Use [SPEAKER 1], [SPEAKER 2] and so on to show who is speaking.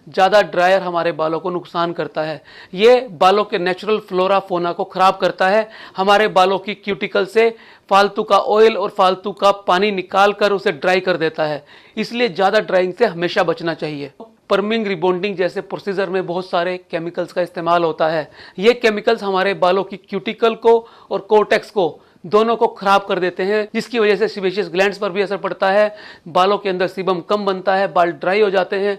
[SPEAKER 1] ज़्यादा ड्रायर हमारे बालों को नुकसान करता है। ये बालों के नेचुरल फ्लोरा फोना को ख़राब करता है। हमारे बालों की क्यूटिकल से फालतू का ऑयल और फालतू का पानी निकाल कर उसे ड्राई कर देता है। इसलिए ज़्यादा ड्राइंग से हमेशा बचना चाहिए। परमिंग रिबॉन्डिंग जैसे प्रोसीजर में बहुत सारे केमिकल्स का इस्तेमाल होता है। ये केमिकल्स हमारे बालों की क्यूटिकल को और कोर्टेक्स को दोनों को खराब कर देते हैं, जिसकी वजह से सीबेशियस ग्लैंड्स पर भी असर पड़ता है। बालों के अंदर सीबम कम बनता है, बाल ड्राई हो जाते हैं।